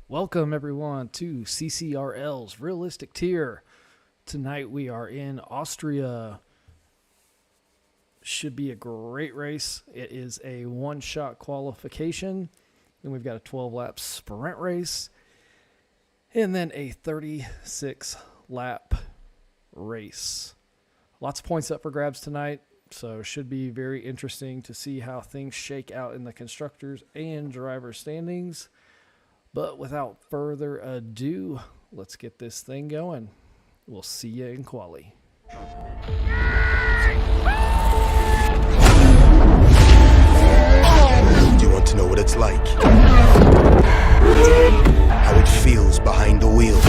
Welcome everyone to CCRL's Realistic Tier. Tonight we are in Austria. Should be a great race. It is a one-shot qualification. Then we've got a 12-lap sprint race. And then a 36-lap race. Lots of points up for grabs tonight. So should be very interesting to see how things shake out in the constructors and driver standings. But without further ado, let's get this thing going. We'll see you in quali. Do you want to know what it's like? How it feels behind the wheel?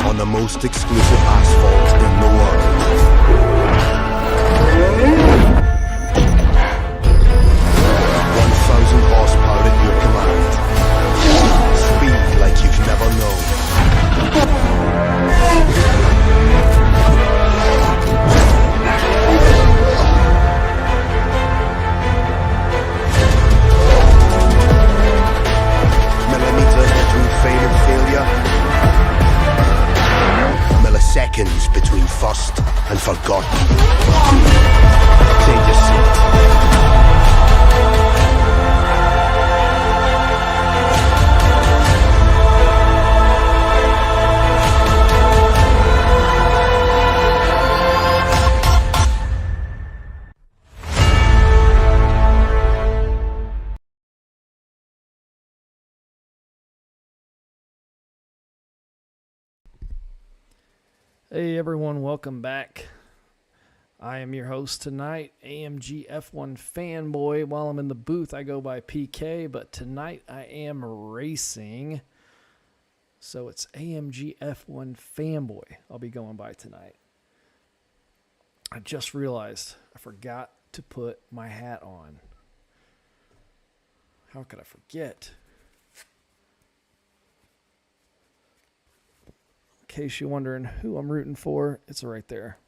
On the most exclusive asphalt in the world. 1,000 horsepower at your command. Speed like you've never known. Millimeters between fame and failure. Milliseconds between first and forgotten. Take your seat. Hey everyone, welcome back. I am your host tonight, AMG F1 Fanboy. While I'm in the booth, I go by PK, but tonight I am racing. So it's AMG F1 Fanboy I'll be going by tonight. I just realized I forgot to put my hat on. How could I forget? In case you're wondering who I'm rooting for, it's right there.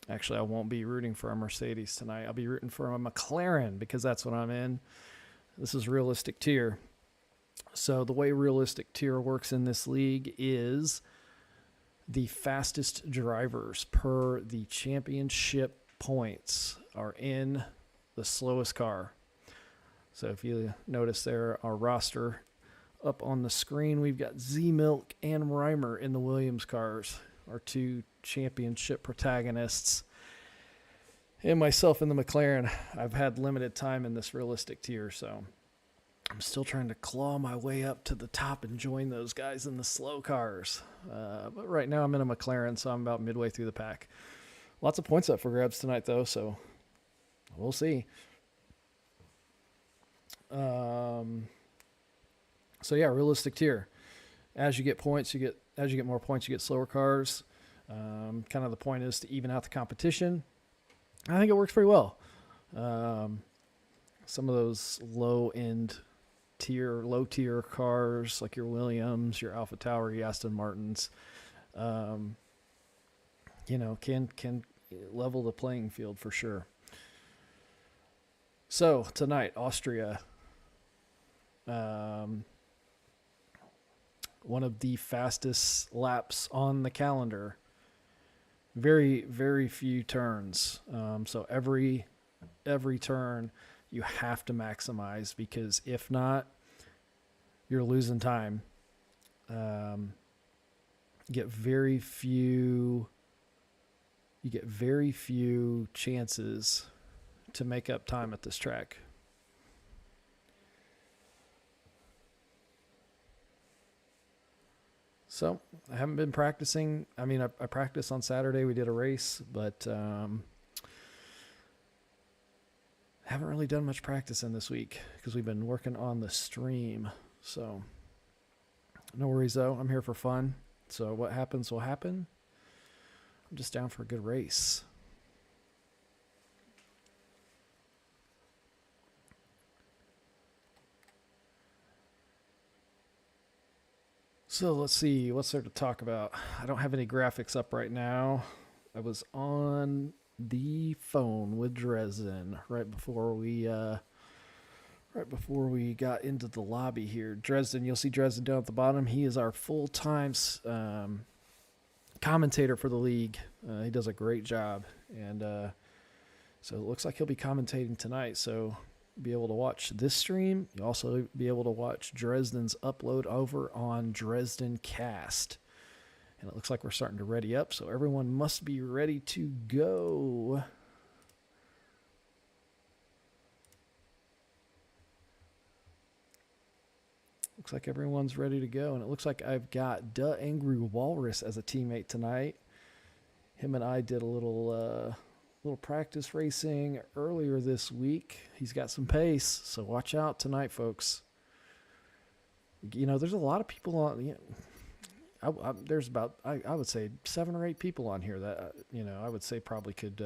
Actually, I won't be rooting for a Mercedes tonight. I'll be rooting for a McLaren because that's what I'm in. This is Realistic Tier. So the way Realistic Tier works in this league is the fastest drivers per the championship points are in the slowest car. So if you notice there, our roster up on the screen, we've got Z-Milk and Reimer in the Williams cars, our two championship protagonists. And myself in the McLaren. I've had limited time in this Realistic Tier, so I'm still trying to claw my way up to the top and join those guys in the slow cars. But right now I'm in a McLaren, so I'm about midway through the pack. Lots of points up for grabs tonight, though, so we'll see. So yeah, Realistic Tier. As you get points, as you get more points, you get slower cars. Kind of the point is to even out the competition. I think it works pretty well. Some of those low tier cars like your Williams, your Alpha Tower, your Aston Martins, can level the playing field for sure. So tonight, Austria. One of the fastest laps on the calendar. Very, very few turns. So every turn you have to maximize because if not, you're losing time. You get very few chances to make up time at this track. So I haven't been practicing. I mean, I practiced on Saturday. We did a race, but haven't really done much practicing this week because we've been working on the stream. So no worries though. I'm here for fun. So what happens will happen. I'm just down for a good race. So let's see, what's there to talk about? I don't have any graphics up right now. I was on the phone with Dresden right before we got into the lobby here. Dresden, you'll see Dresden down at the bottom. He is our full-time commentator for the league. He does a great job, and so it looks like he'll be commentating tonight. So be able to watch this stream. You'll also be able to watch Dresden's upload over on Dresden Cast. And it looks like we're starting to ready up, so everyone must be ready to go. Looks like everyone's ready to go, and it looks like I've got Duh Angry Walrus as a teammate tonight. Him and I did a little practice racing earlier this week. He's got some pace, so watch out tonight, folks. You know, there's a lot of people on. You know, there's about I would say 7 or 8 people on here that I would say probably could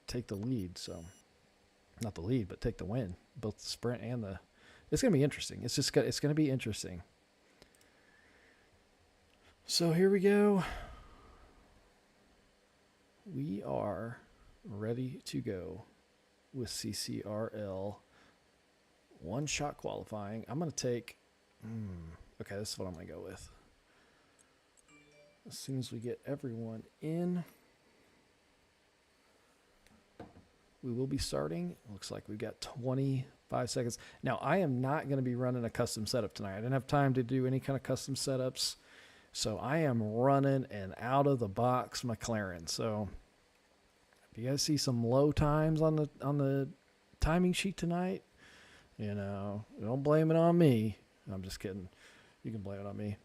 take the lead. So, not the lead, but take the win, both the sprint and the. It's gonna be interesting. It's gonna be interesting. So here we go. We are ready to go with CCRL. One shot qualifying. I'm gonna take. Okay, this is what I'm going to go with. As soon as we get everyone in, we will be starting. Looks like we've got 25 seconds. Now, I am not going to be running a custom setup tonight. I didn't have time to do any kind of custom setups. So I am running an out-of-the-box McLaren. So if you guys see some low times on the timing sheet tonight, don't blame it on me. I'm just kidding. You can blame it on me.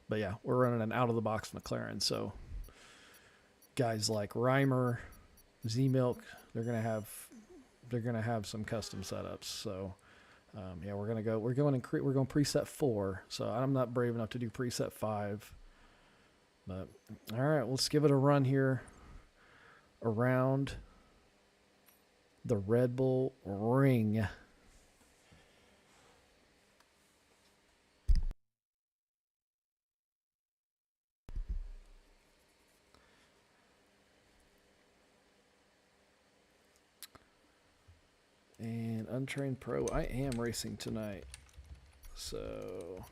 But yeah, we're running an out-of-the-box McLaren. So guys like Reimer, Z-Milk, they're gonna have some custom setups. So yeah, we're going preset 4. So I'm not brave enough to do preset 5. But all right, let's give it a run here around the Red Bull Ring. And Untrained Pro, I am racing tonight. So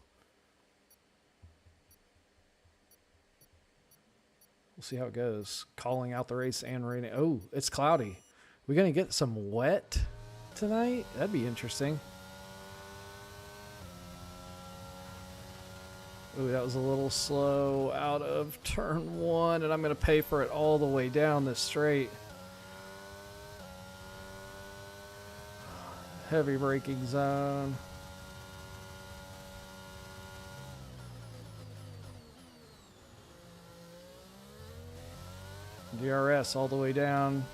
we'll see how it goes. Calling out the race and raining. Oh, it's cloudy. We're going to get some wet tonight? That'd be interesting. Ooh, that was a little slow out of turn 1, and I'm going to pay for it all the way down this straight. Heavy braking zone. DRS all the way down.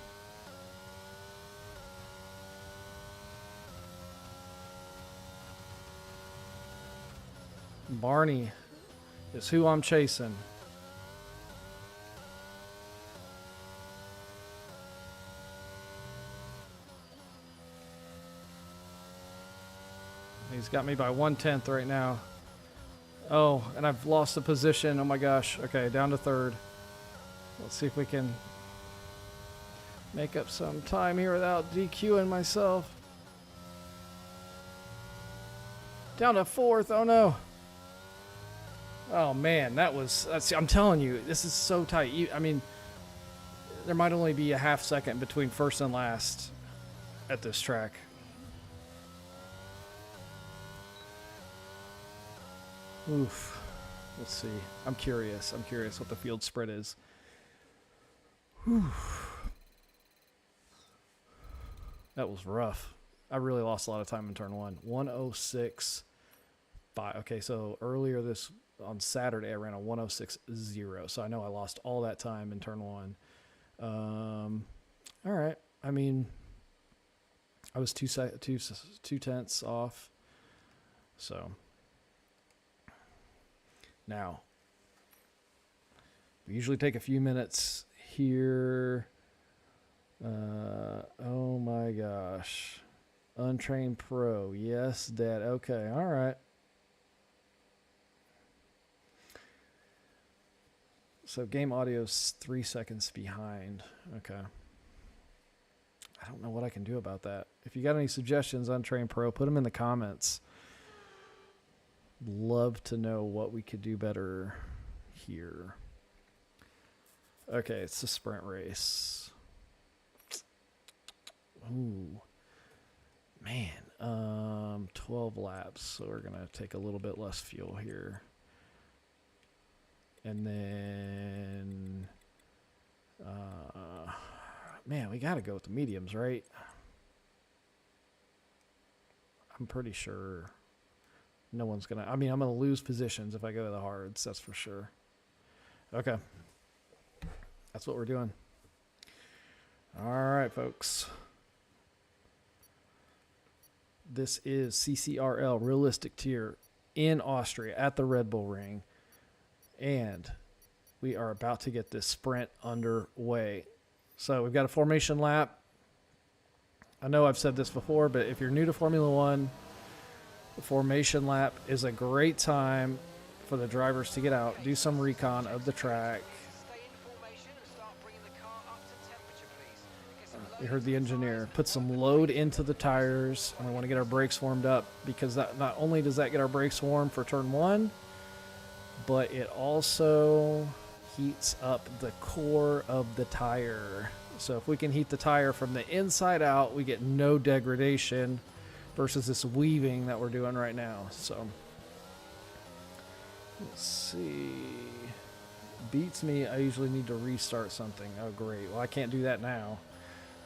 Barney is who I'm chasing. He's got me by 1/10 right now. Oh, and I've lost the position. Oh my gosh. Okay, down to 3rd. Let's see if we can make up some time here without DQing myself. Down to 4th. Oh no. Oh man, I'm telling you, this is so tight. I mean, there might only be a half second between first and last at this track. Oof. Let's see. I'm curious what the field spread is. Whew. That was rough. I really lost a lot of time in turn 1. 106.5. Okay, so earlier on Saturday, I ran a 106.0. So I know I lost all that time in turn 1. All right. I mean, I was two tenths off. So now, we usually take a few minutes here. Oh my gosh. Untrained Pro. Yes, Dad. Okay. All right. So game audio's 3 seconds behind. Okay. I don't know what I can do about that. If you got any suggestions on Train Pro, put them in the comments. Love to know what we could do better here. Okay, it's a sprint race. Ooh. Man, 12 laps, so we're going to take a little bit less fuel here. And then, man, we got to go with the mediums, right? I'm pretty sure no one's going to, I mean, I'm going to lose positions if I go to the hards, that's for sure. Okay. That's what we're doing. All right, folks. This is CCRL Realistic Tier in Austria at the Red Bull Ring. And we are about to get this sprint underway. So we've got a formation lap. I know I've said this before, but if you're new to Formula One, the formation lap is a great time for the drivers to get out, do some recon of the track. We heard the engineer put some load into the tires, and we want to get our brakes warmed up because that not only does that get our brakes warm for turn 1, but it also heats up the core of the tire. So if we can heat the tire from the inside out, we get no degradation versus this weaving that we're doing right now. So let's see. Beats me. I usually need to restart something. Oh, great. Well, I can't do that now.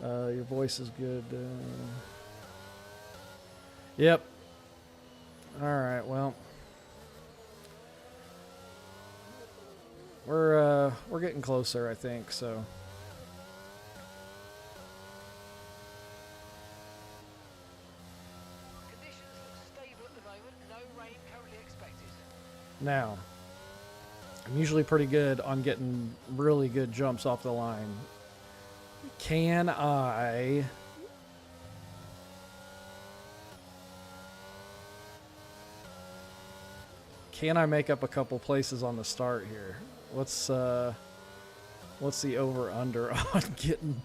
Your voice is good. Yep. All right. Well, we're getting closer, I think. So. Conditions look stable at the moment. No rain currently expected. Now, I'm usually pretty good on getting really good jumps off the line. Can I make up a couple places on the start here? What's the over under on getting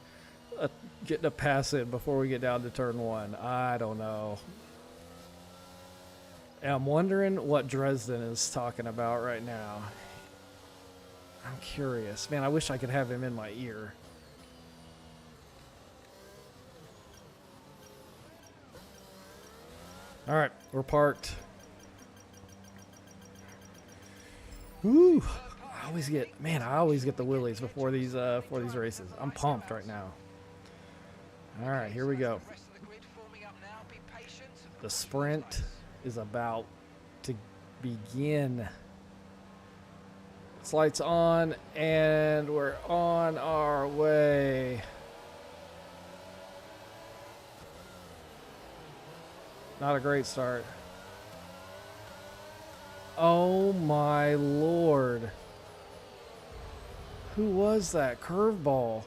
a pass in before we get down to turn 1? I don't know. And I'm wondering what Dresden is talking about right now. I'm curious. Man, I wish I could have him in my ear. All right, we're parked. Woo! I always get the willies before these races. I'm pumped right now. All right, here we go. The sprint is about to begin. Lights on, and we're on our way. Not a great start. Oh my Lord. Who was that curveball?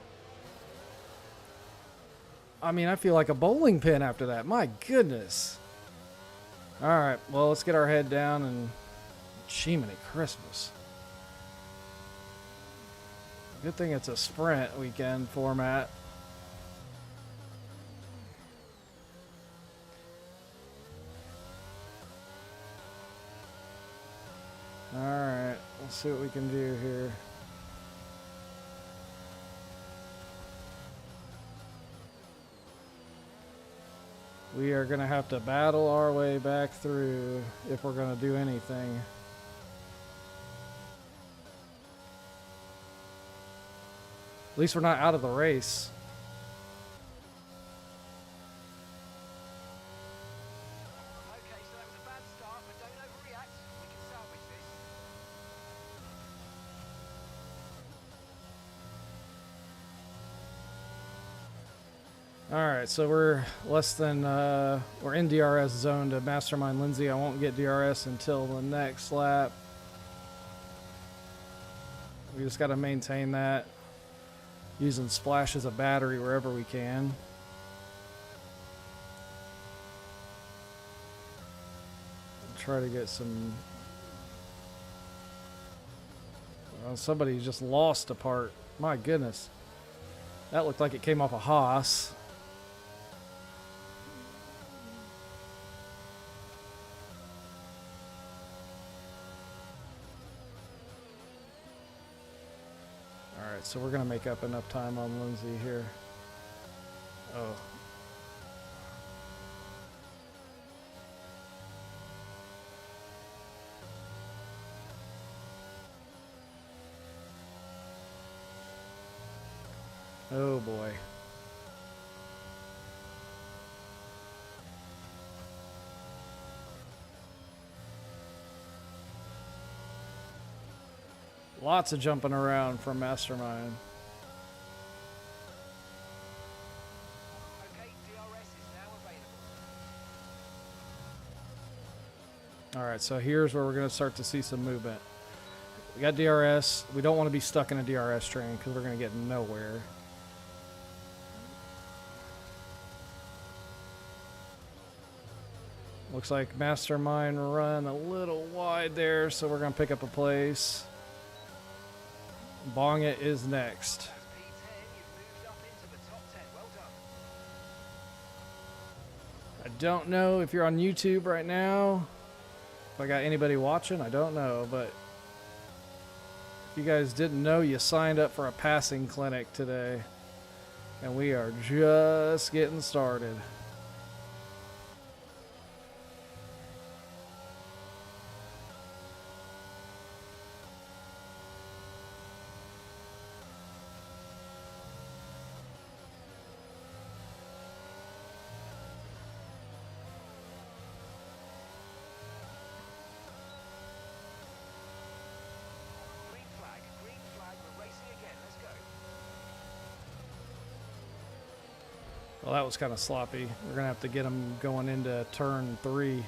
I mean, I feel like a bowling pin after that. My goodness. All right, well, let's get our head down and Jiminy Christmas. Good thing it's a sprint weekend format. All right, let's see what we can do here. We are going to have to battle our way back through if we're going to do anything. At least we're not out of the race. Okay, so that was a bad start, but don't overreact. We can salvage this. All right, so we're less than, we're in DRS zone to Mastermind Lindsay. I won't get DRS until the next lap. We just got to maintain that. Using Splash as a battery wherever we can. Try to get some... Well, somebody just lost a part. My goodness. That looked like it came off a Haas. Alright, so we're going to make up enough time on Lindsay here. Oh. Oh boy. Lots of jumping around from Mastermind. Okay, DRS is now available. Alright, so here's where we're going to start to see some movement. We got DRS. We don't want to be stuck in a DRS train because we're going to get nowhere. Looks like Mastermind run a little wide there, so we're going to pick up a place. Bong It is next. That's P10, you've moved up into the top 10. Well done. I don't know if you're on YouTube right now. If I got anybody watching, I don't know, but if you guys didn't know, you signed up for a passing clinic today, and we are just getting started. Green flag, we're racing again. Let's go. Well, that was kind of sloppy. We're going to have to get them going into turn 3.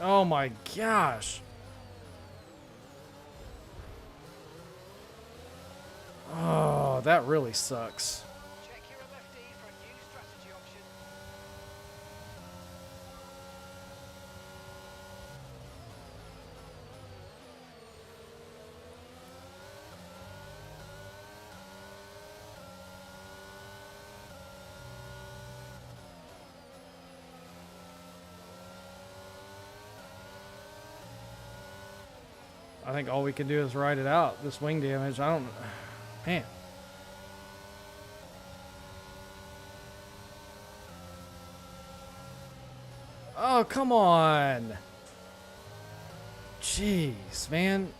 Oh my gosh. Oh, that really sucks. Check your MFD for a new strategy option. I think all we can do is ride it out. This wing damage, I don't... Man. Oh, come on. Jeez, man.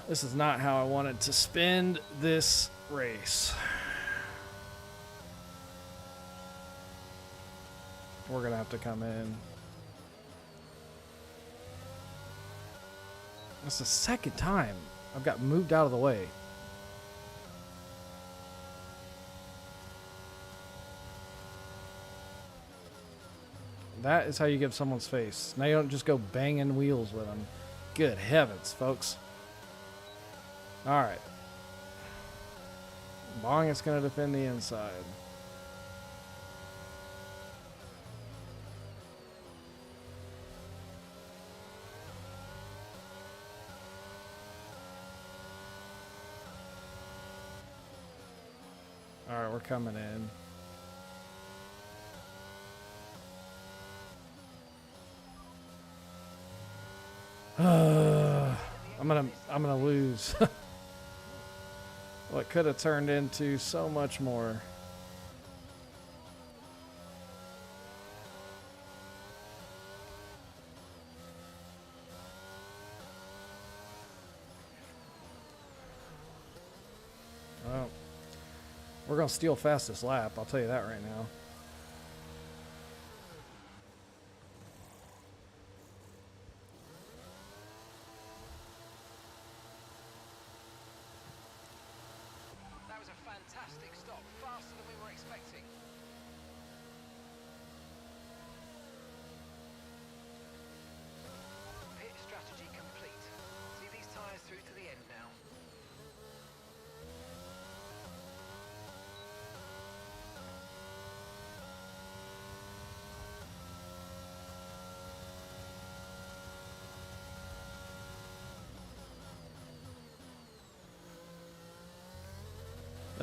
This is not how I wanted to spend this race. We're going to have to come in. That's the second time I've got moved out of the way. That is how you give someone's face. Now you don't just go banging wheels with them. Good heavens, folks. Alright. Bong is going to defend the inside. Alright, we're coming in. I'm gonna lose. What could have turned into so much more. Well, we're gonna steal fastest lap, I'll tell you that right now. That was a fantastic stop, faster than we were expecting. Pit strategy complete. See these tyres through to the end now.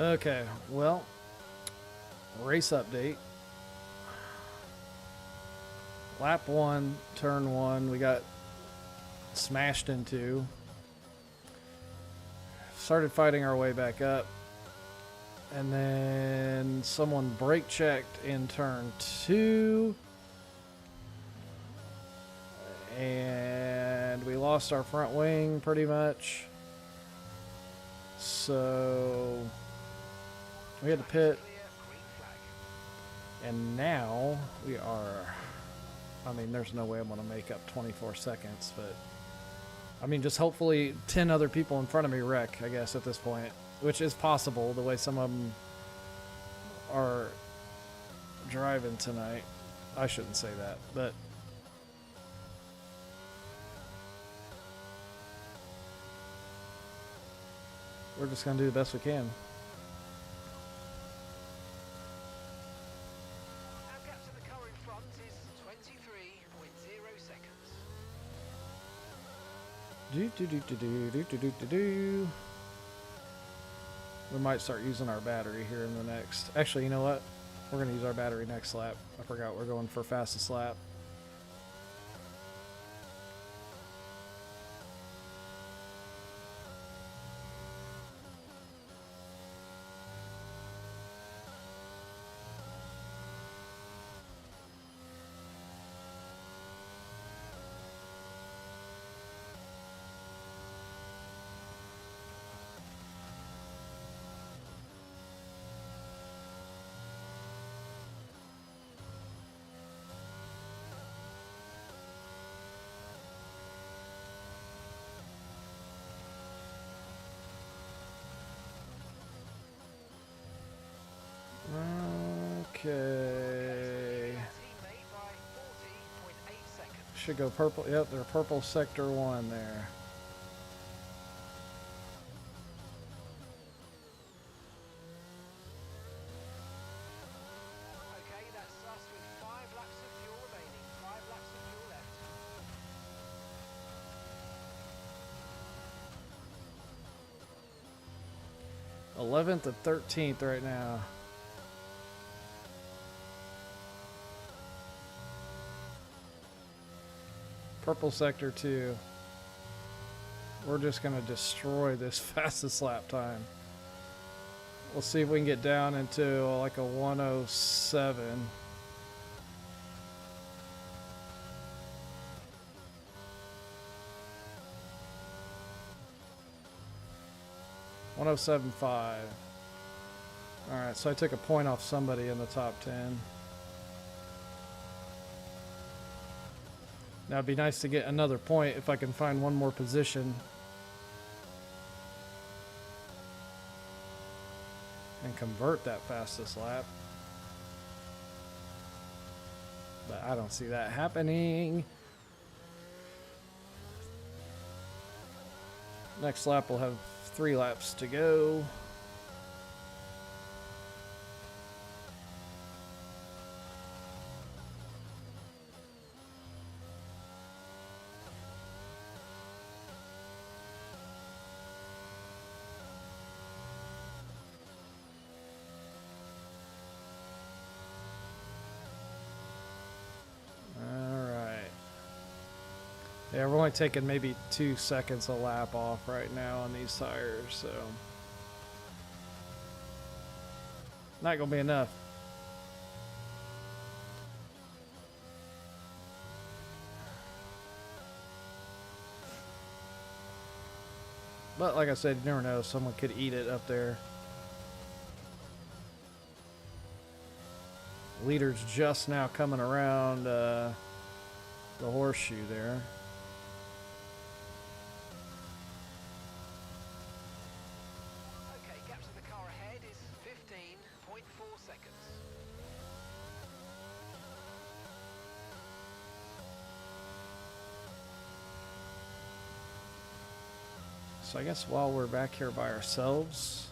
Okay, well, race update. Lap 1, turn 1, we got smashed into. Started fighting our way back up. And then someone brake checked in turn 2. And we lost our front wing pretty much. So we had to pit. Clear, green flag. And now we are, I mean, there's no way I'm going to make up 24 seconds, but I mean, just hopefully 10 other people in front of me wreck, I guess, at this point, which is possible the way some of them are driving tonight. I shouldn't say that, but we're just going to do the best we can. Our gap to the car in front is 23.0 seconds. Do. We might start using our battery here in the next. Actually, you know what? We're going to use our battery next lap. I forgot we're going for fastest lap. Okay. Teammate by 40.8 seconds. Should go purple. Yep, they're purple sector 1 there. Okay, that's us with 5 laps of fuel remaining. 5 laps of fuel left. 11th and 13th right now. Purple sector 2. We're just going to destroy this fastest lap time. We'll see if we can get down into like a 107. .107.5. Alright, so I took a point off somebody in the top 10. Now it'd be nice to get another point if I can find one more position. And convert that fastest lap. But I don't see that happening. Next lap we'll have 3 laps to go. Yeah, we're only taking maybe 2 seconds a lap off right now on these tires, so not gonna be enough. But like I said, you never know, someone could eat it up there. Leader's just now coming around the horseshoe there. Okay, gap to the car ahead is 15.4 seconds. So I guess while we're back here by ourselves,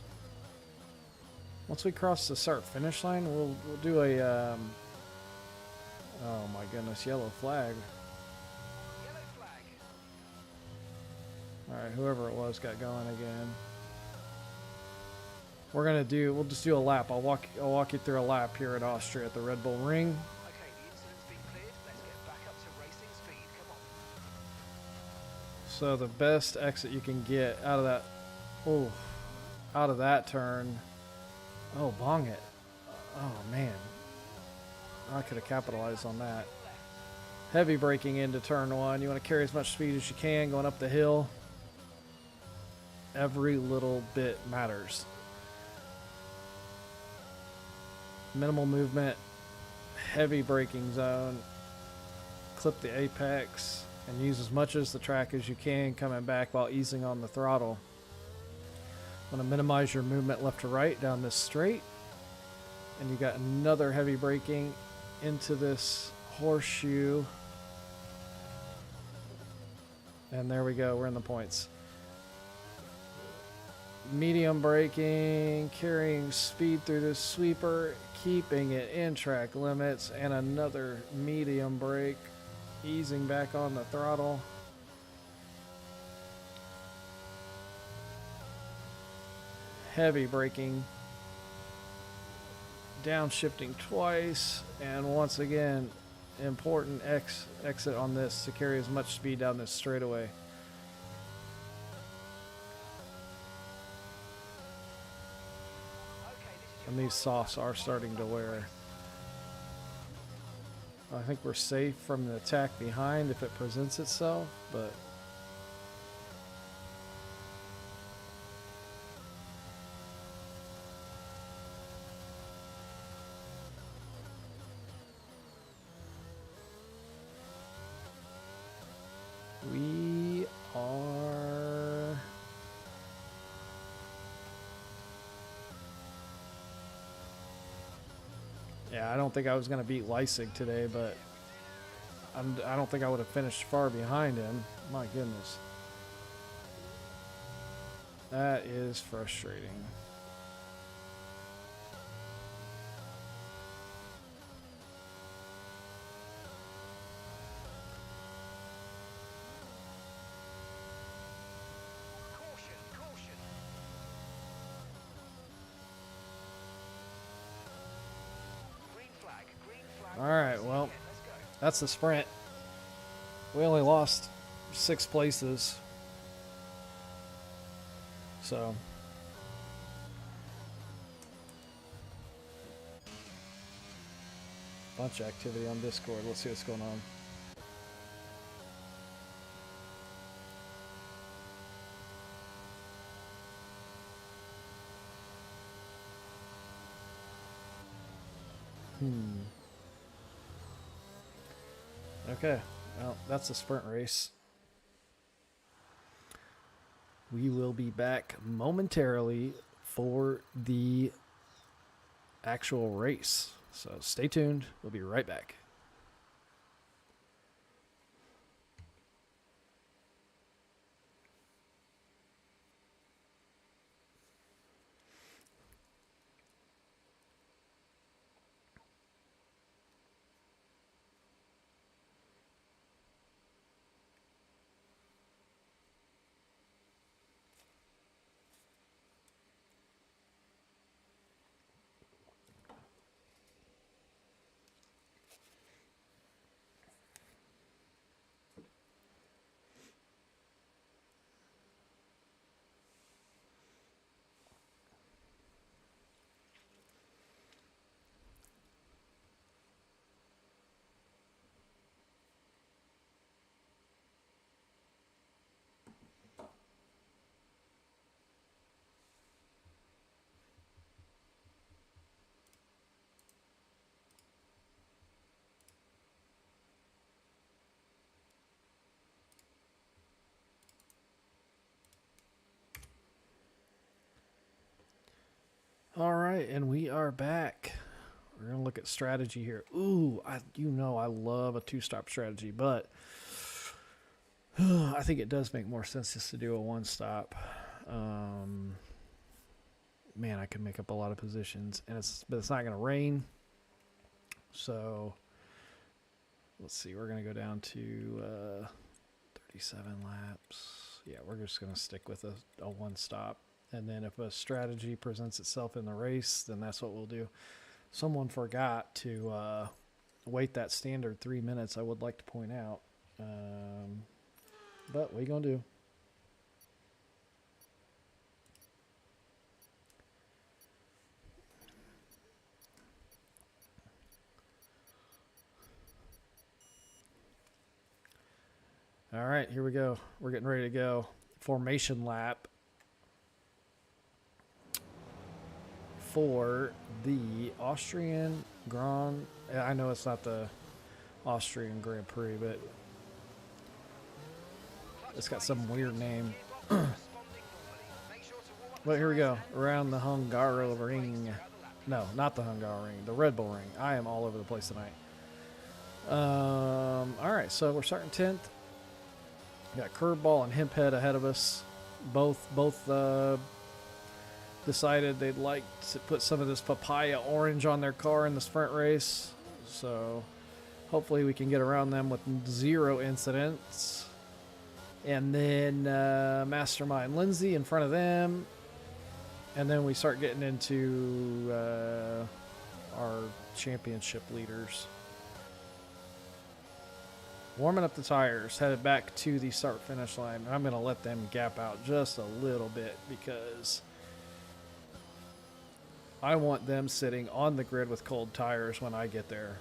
once we cross the start finish line, we'll do a oh my goodness, yellow flag. Yellow flag. All right, whoever it was got going again. We'll just do a lap. I'll walk you through a lap here at Austria at the Red Bull Ring. Okay, the incident's been cleared. Let's get back up to racing speed. Come on. So the best exit you can get out of that, out of that turn. Oh, bong it. Oh man, I could have capitalized on that. Heavy braking into turn one. You want to carry as much speed as you can going up the hill. Every little bit matters. Minimal movement, heavy braking zone. Clip the apex and use as much as the track as you can coming back while easing on the throttle. Want to minimize your movement left to right down this straight. And you got another heavy braking into this horseshoe. And there we go, we're in the points. Medium braking, carrying speed through this sweeper, keeping it in track limits, and another medium brake, easing back on the throttle. Heavy braking, downshifting twice, and once again, important exit on this to carry as much speed down this straightaway. And these softs are starting to wear. I think we're safe from the attack behind if it presents itself, but we are I don't think I was going to beat Leisig today, but I don't think I would have finished far behind him. My goodness. That is frustrating. Caution, caution. Green flag, green flag. All right, well, Let's go. that's the sprint. We only lost 6 places. So bunch of activity on Discord. Let's see what's going on. Okay, well, that's a sprint race. We will be back momentarily for the actual race. So stay tuned. We'll be right back. All right, and we are back. We're going to look at strategy here. Ooh, I love a 2-stop strategy, but I think it does make more sense just to do a 1-stop. Man, I could make up a lot of positions, but it's not going to rain. So let's see. We're going to go down to 37 laps. Yeah, we're just going to stick with a 1-stop. And then if a strategy presents itself in the race, then that's what we'll do. Someone forgot to wait that standard 3 minutes, I would like to point out. But what are you going to do? All right, here we go. We're getting ready to go. Formation lap for the Austrian Grand. I know it's not the Austrian Grand Prix, but it's got some weird name. But here we go. Around the Hungaroring. No, not the Hungaroring. The Red Bull Ring. I am all over the place tonight. All right, so we're starting 10th. Got Curveball and Hemphead ahead of us. Both decided they'd like to put some of this papaya orange on their car in the sprint race. So hopefully we can get around them with 0 incidents. And then Mastermind Lindsay in front of them. And then we start getting into our championship leaders. Warming up the tires, headed back to the start-finish line. I'm going to let them gap out just a little bit because I want them sitting on the grid with cold tires when I get there.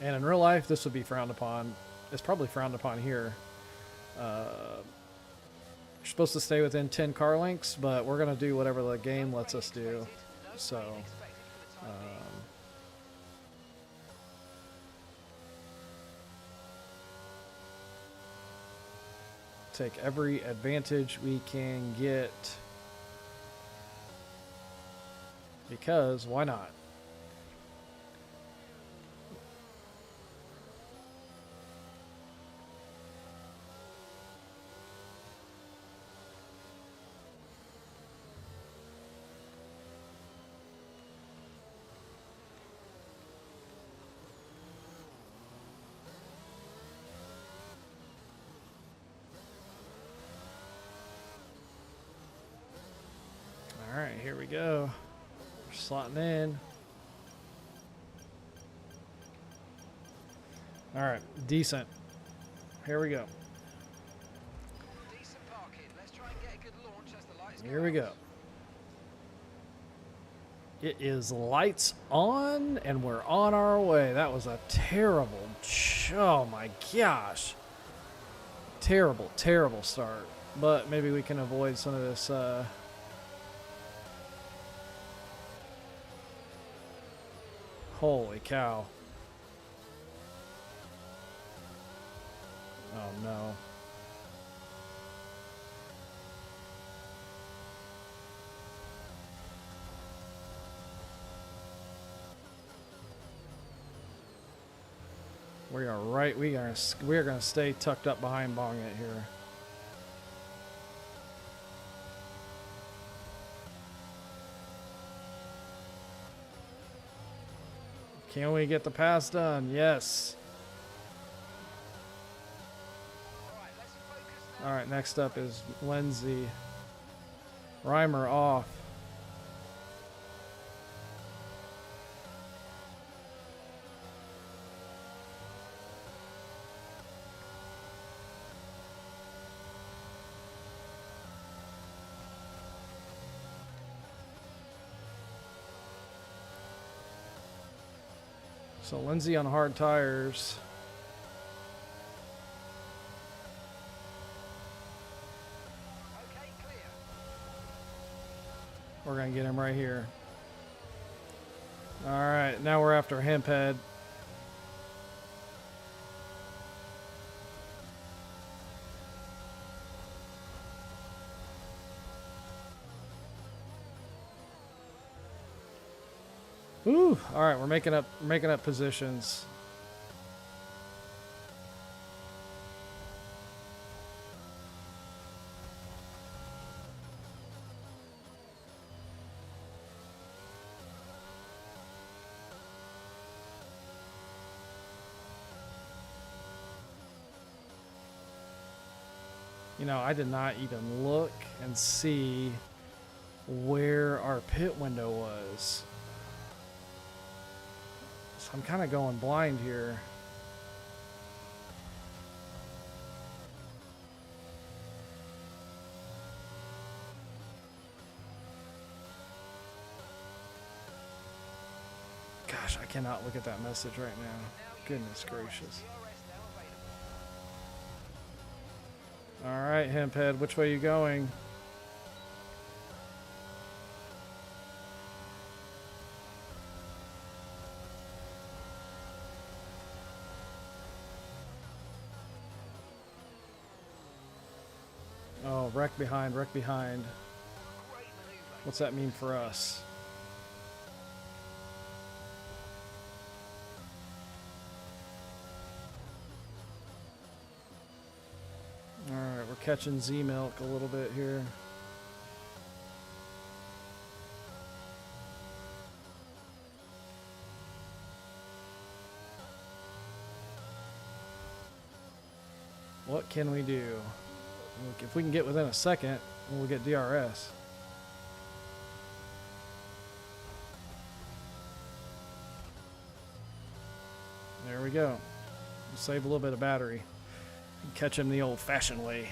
And in real life, this would be frowned upon. It's probably frowned upon here. You're supposed to stay within 10 car lengths, but we're going to do whatever the game lets us do. So, take every advantage we can get because why not? All right, here we go. We're slotting in. All right, decent. Here we go. Decent parking. Let's try and get a good launch as the lights Here we go. It is lights on, and we're on our way. That was a terrible, oh my gosh. Terrible, terrible start. But maybe we can avoid some of this holy cow. Oh no. We are right. We are going to stay tucked up behind Bongit here. Can we get the pass done? Yes. All right, next up is Lindsay. Reimer off. So Lindsay on hard tires. Okay, clear. We're going to get him right here. All right, now we're after Hemphead. Ooh, all right, we're making up positions. You know, I did not even look and see where our pit window was. So I'm kind of going blind here. Gosh, I cannot look at that message right now. Goodness gracious. All right, Hemphead, which way you going? Oh, wreck behind, wreck behind. What's that mean for us? Alright, we're catching Z-Milk a little bit here. What can we do? Look, if we can get within a second, we'll get DRS. There we go. Save a little bit of battery. Catch him the old-fashioned way.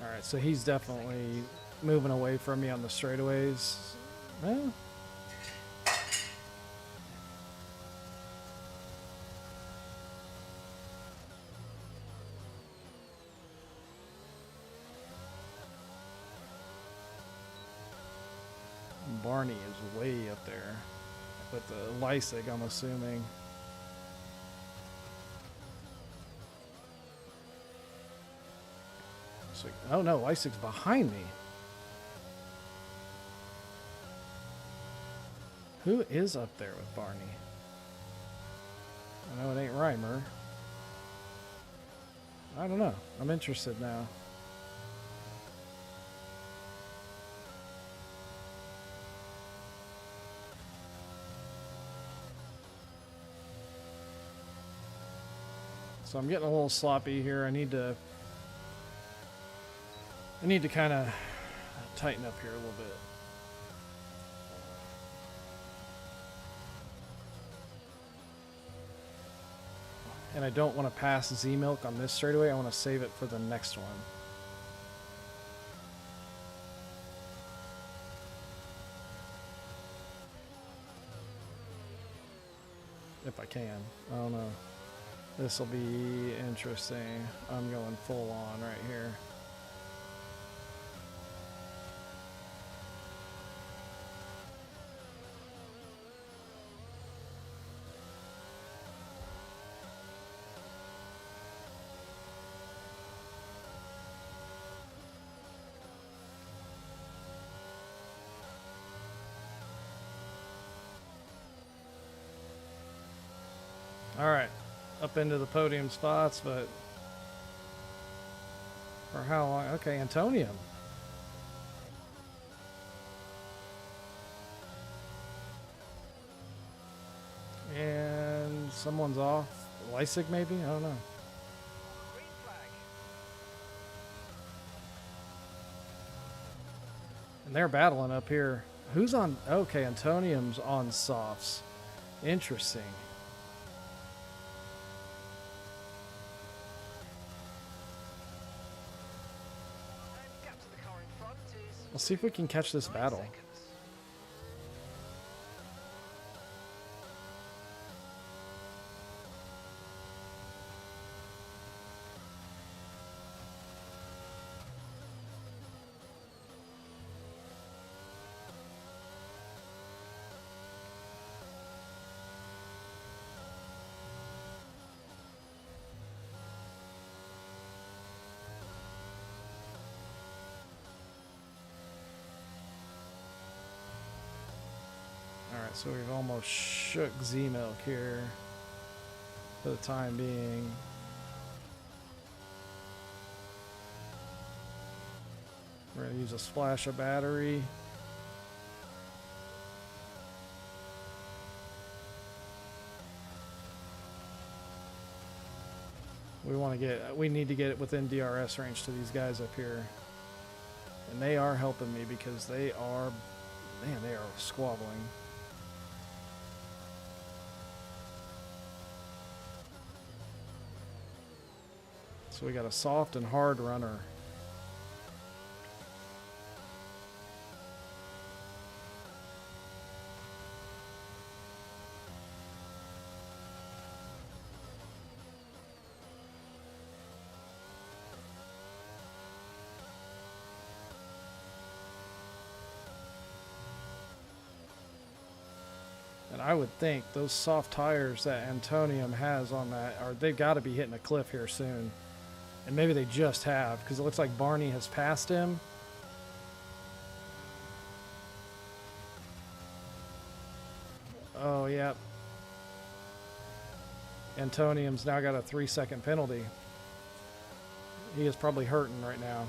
Alright, so he's definitely moving away from me on the straightaways. Well, Barney is way up there with the Leipzig, I'm assuming. So, oh no, Leipzig's behind me. Who is up there with Barney? I know it ain't Reimer. I don't know. I'm interested now. So I'm getting a little sloppy here. I need to kind of tighten up here a little bit. And I don't want to pass Z-Milk on this straightaway. I want to save it for the next one. If I can. I don't know. This will be interesting. I'm going full on right here. All right. Up into the podium spots, but for how long? Okay, Antonium. And someone's off. Leipzig, maybe? I don't know. Green flag. And they're battling up here. Who's on? Okay, Antonium's on softs. Interesting. Let's see if we can catch this battle. Alright, so we've almost shook Z-Milk here for the time being. We're going to use a splash of battery. We need to get it within DRS range to these guys up here. And they are helping me because they are squabbling. So we got a soft and hard runner. And I would think those soft tires that Antonium has on that they've got to be hitting a cliff here soon. And maybe they just have, because it looks like Barney has passed him. Oh, yeah. Antonium's now got a 3-second penalty. He is probably hurting right now.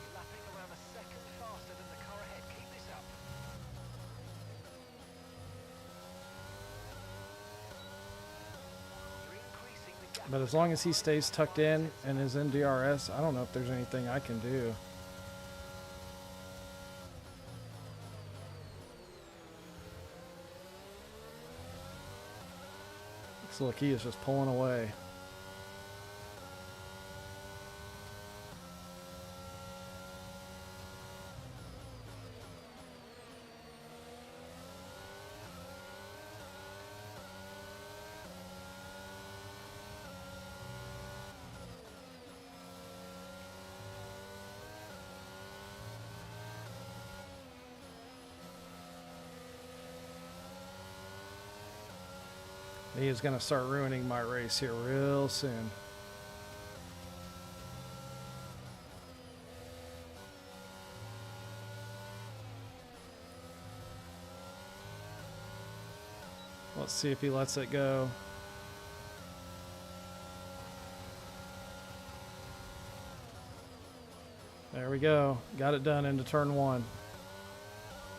You're lapping around a second faster than the car ahead. Keep this up. You're increasing the gap. But as long as he stays tucked in and is in DRS, I don't know if there's anything I can do. So look, he is just pulling away. He is going to start ruining my race here real soon. Let's see if he lets it go. There we go. Got it done into turn one.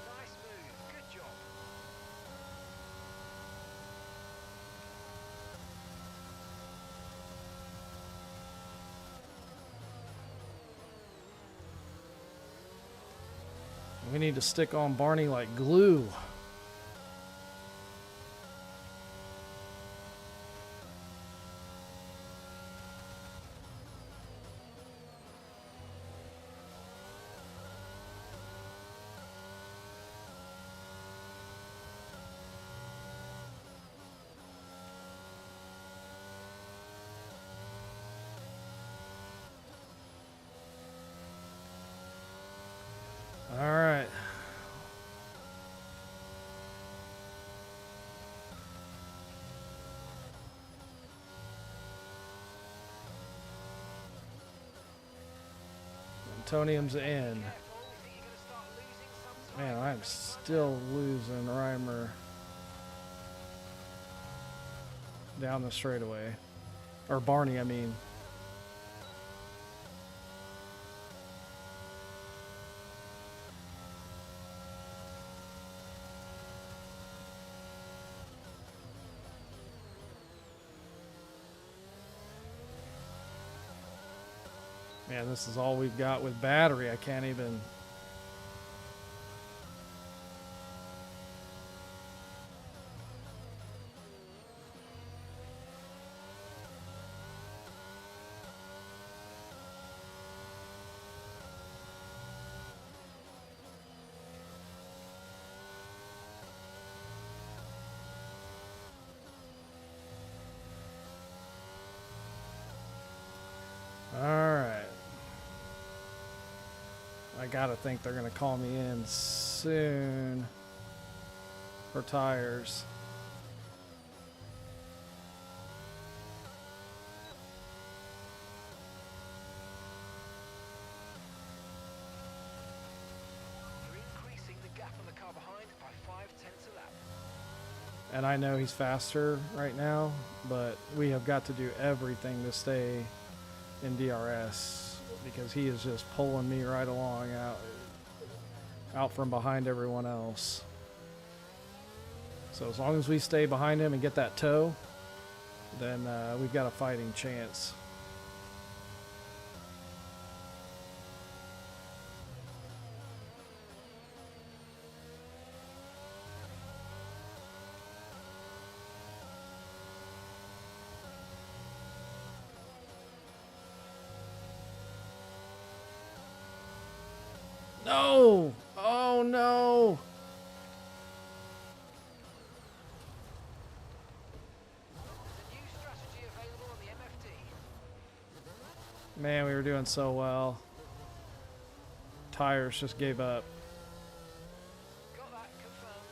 Nice move. Good job. We need to stick on Barney like glue. All right. Antonium's in. Careful. You think you're going to start losing some time? Man, I'm still losing Reimer down the straightaway. Or Barney, I mean. Man, this is all we've got with battery. I can't even... All right. I gotta think they're gonna call me in soon for tires. You're increasing the gap on the car behind by 0.5 a lap. And I know he's faster right now, but we have got to do everything to stay in DRS because he is just pulling me right along out from behind everyone else. So as long as we stay behind him and get that toe, then we've got a fighting chance. No! Oh no! There's a new strategy available on the MFD. Man, we were doing so well. Tires just gave up. Got that confirmed.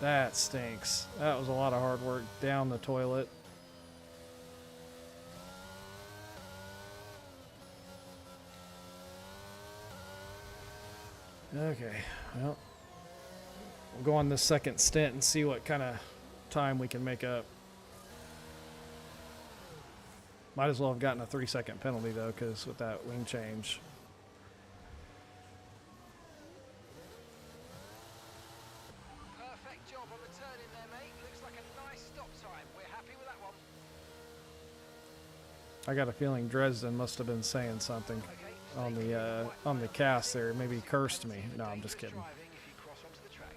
That stinks. That was a lot of hard work down the toilet. Okay, well, we'll go on this second stint and see what kind of time we can make up. Might as well have gotten a 3-second penalty though, because with that wing change. Perfect job on the turn in there, mate. Looks like a nice stop time. We're happy with that one. I got a feeling Dresden must have been saying something Okay, on the cast there. Maybe he cursed me. No, I'm just kidding. driving if you cross onto the track.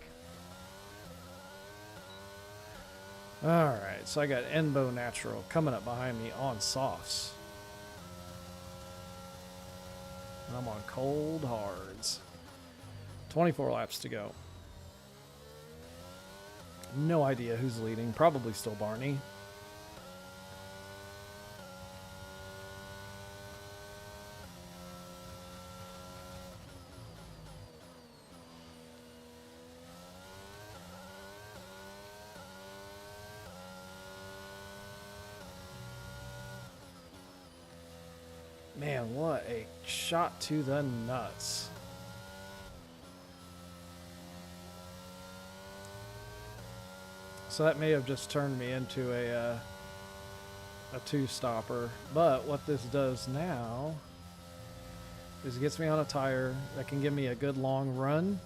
All right, so I got Enbo Natural coming up behind me on softs. And I'm on cold hards. 24 laps to go. No idea who's leading. Probably still Barney. Man, what a shot to the nuts. So that may have just turned me into a two-stopper. But what this does now is it gets me on a tire that can give me a good long run.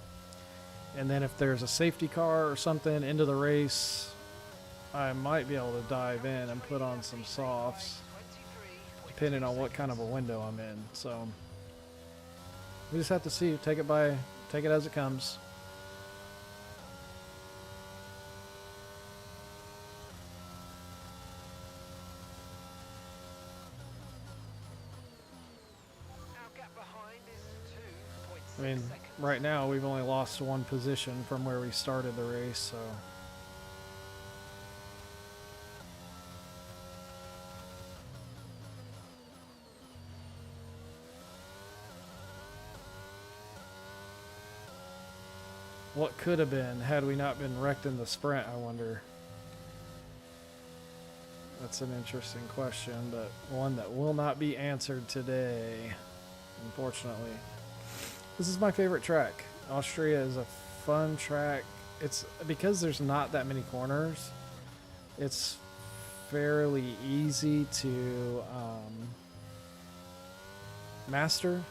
And then if there's a safety car or something into the race, I might be able to dive in and put on some softs, depending on what kind of a window I'm in. So we just have to see. Take it as it comes. Our gap behind is 2.6 I mean, seconds. right now we've only lost one position from where we started the race, so. What could have been had we not been wrecked in the sprint, I wonder. That's an interesting question, but one that will not be answered today, unfortunately. This is my favorite track. Austria is a fun track. It's because there's not that many corners. It's fairly easy to master.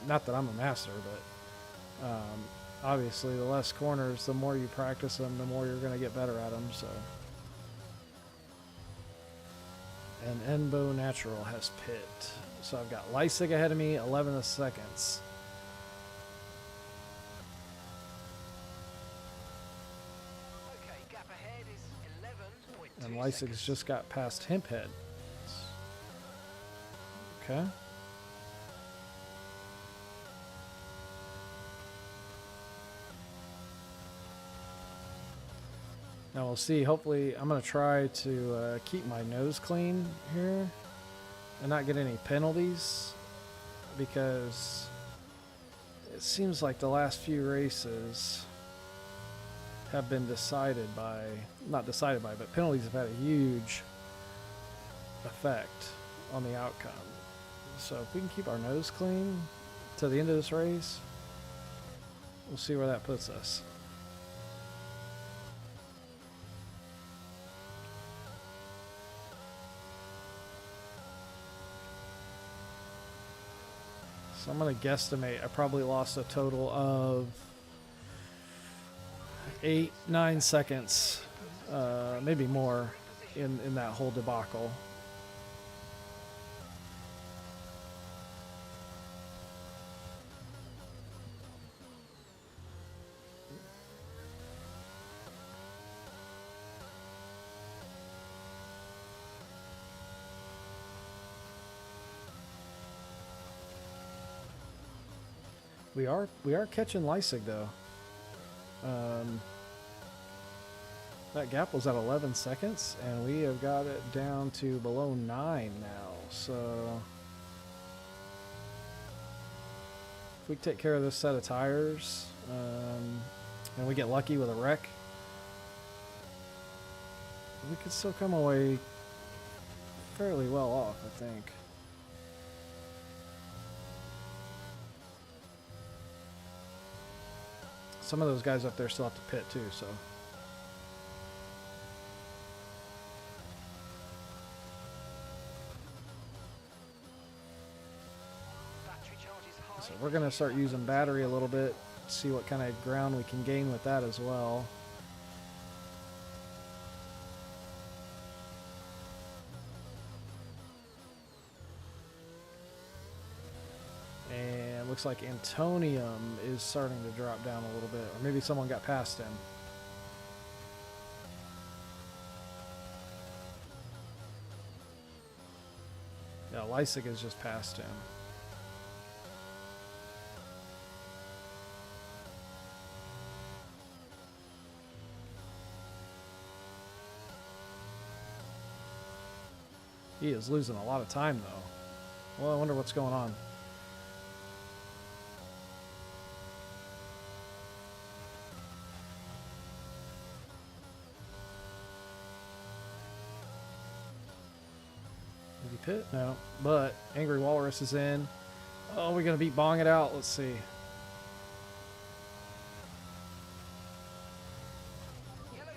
Not that I'm a master, but obviously the less corners, the more you practice them, the more you're going to get better at them. So, and Enbo Natural has pit. So I've got Leipzig ahead of me, 11 seconds. Okay, gap ahead is 11.2 And Leipzig's seconds. just got past Hemphead. Okay. Now we'll see. Hopefully, I'm going to try to keep my nose clean here and not get any penalties, because it seems like the last few races have been decided by, not decided by, but penalties have had a huge effect on the outcome. So if we can keep our nose clean to the end of this race, we'll see where that puts us. So I'm going to guesstimate I probably lost a total of 8, 9 seconds, maybe more, in that whole debacle. We are catching Leipzig though. That gap was at 11 seconds, and we have got it down to below 9 now. So if we take care of this set of tires, and we get lucky with a wreck, we could still come away fairly well off, I think. Some of those guys up there still have to pit too, so. Battery charge is high. So we're going to start using battery a little bit, see what kind of ground we can gain with that as well. And looks like Antonium is starting to drop down a little bit, or maybe someone got past him. Yeah, Leipzig has just passed him. He is losing a lot of time though. Well, I wonder what's going on. Did he pit? No. But Angry Walrus is in. Oh, we're going to beat Bong it out. Let's see.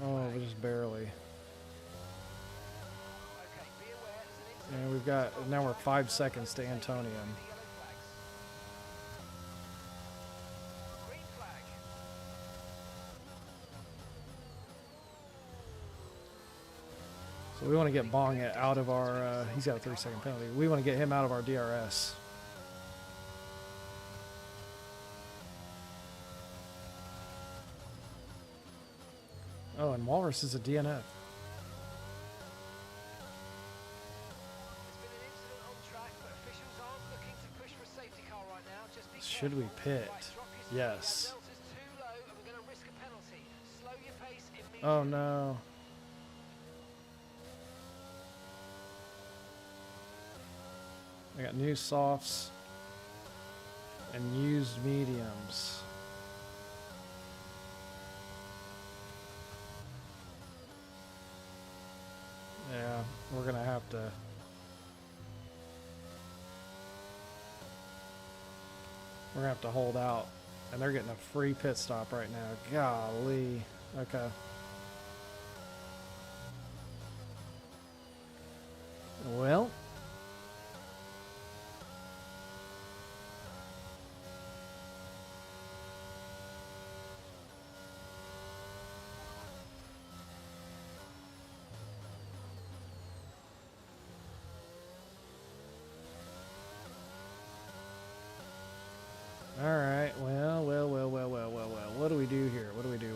Oh, just barely. Okay, be aware there's an And we've got, now we're 5 seconds to Antonium. the yellow flags. Green flag. So we want to get Bong out of our, he's got a 3-second penalty. We want to get him out of our DRS. Oh, and Walrus is a DNF. There's been an incident on track, but officials aren't looking to push for a safety car right now. Just be Should we careful. pit? Right, drop your speed. Yes. That delta's too low, and we're going to risk a penalty. Slow your pace immediately. Oh no. I got new softs and used mediums. Yeah, we're gonna have to. We're gonna have to hold out, and they're getting a free pit stop right now. Golly. Okay. Well. All right. Well. What do we do here? What do we do?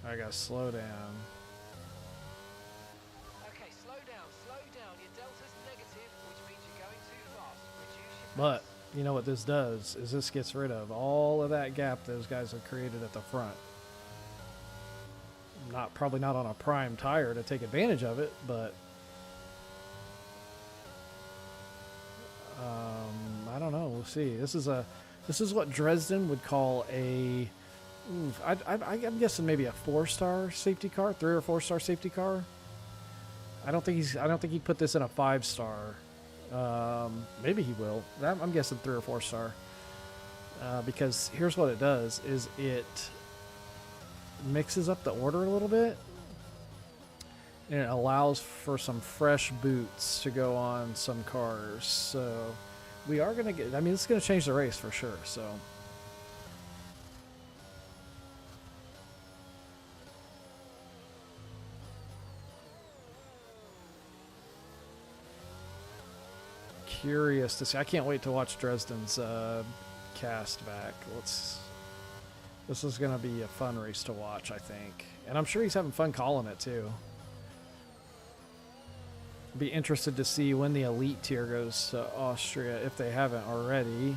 I gotta slow down. Okay, slow down. Your delta's negative, which means you're going too fast. Reduce your But pace. you know what this does is this gets rid of all of that gap those guys have created at the front. Probably not on a prime tire to take advantage of it, but I don't know. We'll see. This is what Dresden would call a. I'm guessing maybe a 4-star safety car, 3 or 4-star safety car. I don't think he'd put this in a 5-star. Maybe he will. I'm guessing 3 or 4-star. Because here's what it does: is it mixes up the order a little bit, and it allows for some fresh boots to go on some cars. So we are gonna get. I mean, it's gonna change the race for sure. So. Curious to see. I can't wait to watch Dresden's cast back. This is gonna be a fun race to watch, I think, and I'm sure he's having fun calling it too. Be interested to see when the elite tier goes to Austria if they haven't already.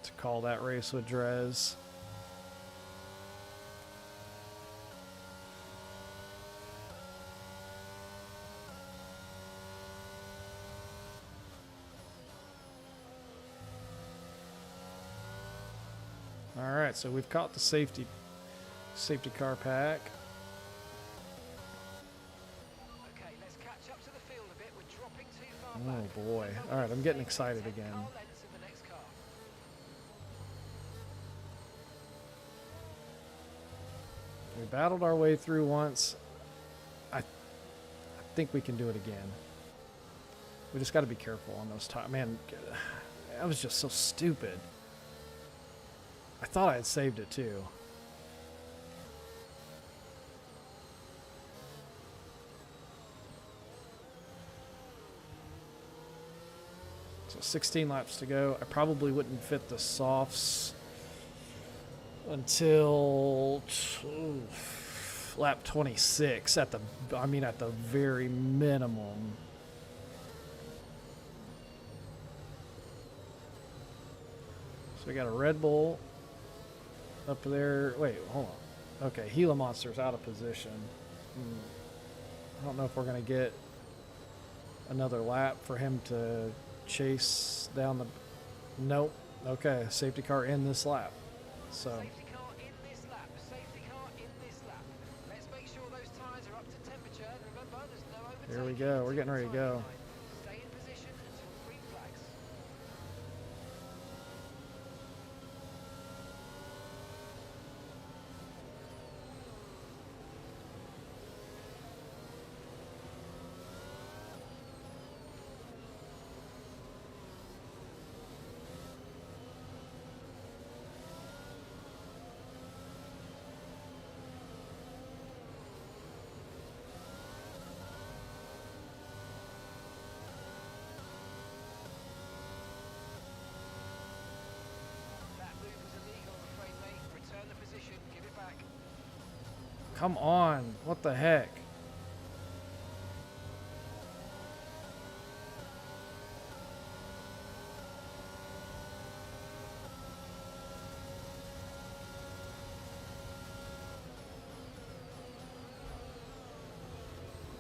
To call that race with Drez. All right, so we've caught the safety car pack. Okay, let's catch up to the field a bit. We're dropping too far back. Oh boy. All right, I'm getting excited again. Car lengths of the next car. We battled our way through once. I think we can do it again. We just got to be careful on those tires. Man, that was just so stupid. I thought I had saved it too. So 16 laps to go. I probably wouldn't fit the softs until lap 26 at the very minimum. So we got a Red Bull up there. Wait, hold on. Okay, Gila Monster's out of position. I don't know if we're going to get another lap for him to chase down the... Nope. Okay, safety car in this lap. So... Safety car in this lap. Safety car in this lap. Let's make sure those tyres are up to temperature. And remember, there's no overtaking. Here we go. We're getting ready to go. Stay in position until green flags. Come on. What the heck?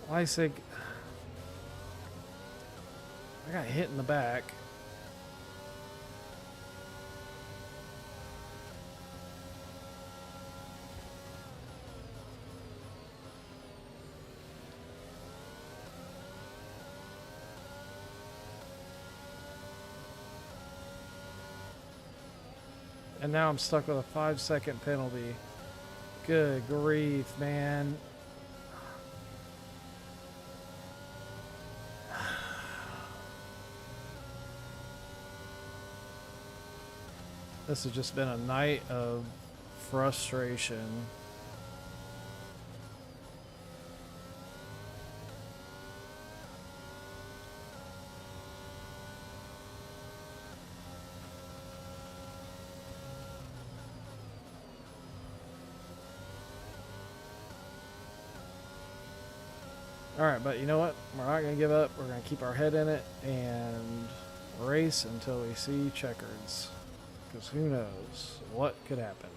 Leisig. I got hit in the back. And now I'm stuck with a 5-second penalty. Good grief, man. This has just been a night of frustration. All right, but you know what? We're not going to give up. We're going to keep our head in it and race until we see checkers. Because who knows what could happen.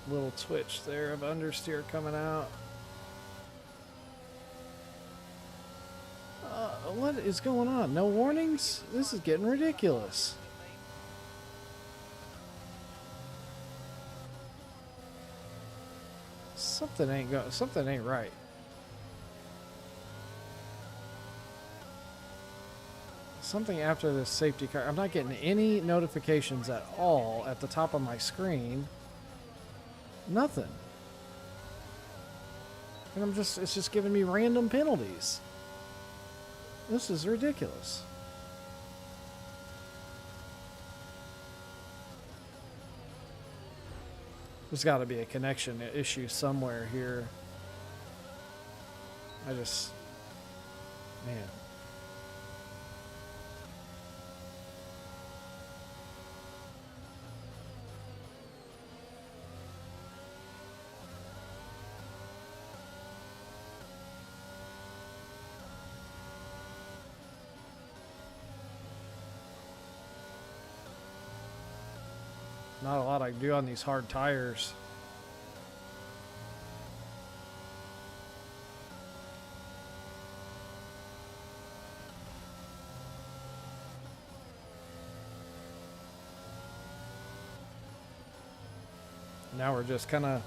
Little twitch there of understeer coming out. A What is going on? No warnings? This is getting ridiculous. Something ain't right. Something after this safety car. I'm not getting any notifications at all at the top of my screen. Nothing. And it's just giving me random penalties. This is ridiculous. There's got to be a connection issue somewhere here. Man. Not a lot I can do on these hard tires. Now we're just kind of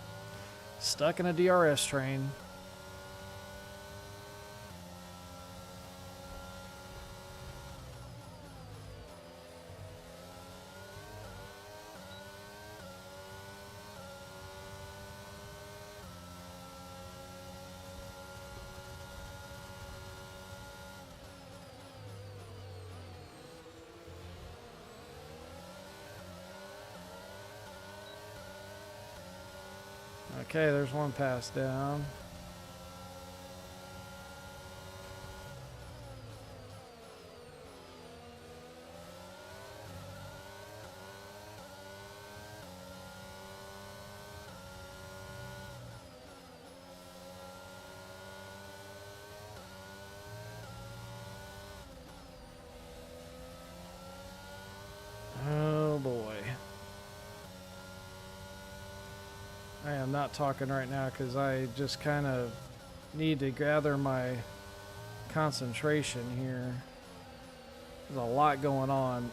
stuck in a DRS train. Okay, there's one pass down. Oh boy. I am not talking right now because I just kind of need to gather my concentration here. There's a lot going on.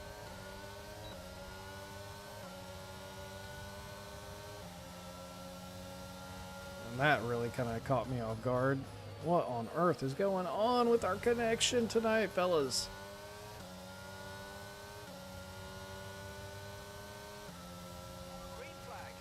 And that really kind of caught me off guard. What on earth is going on with our connection tonight, fellas? Green flag.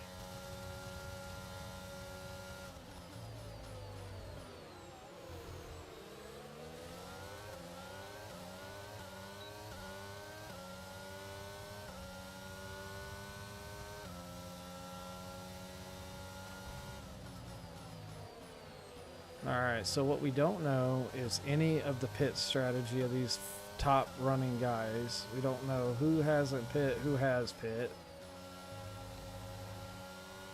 Alright, so what we don't know is any of the pit strategy of these top running guys. We don't know who hasn't pit, who has pit.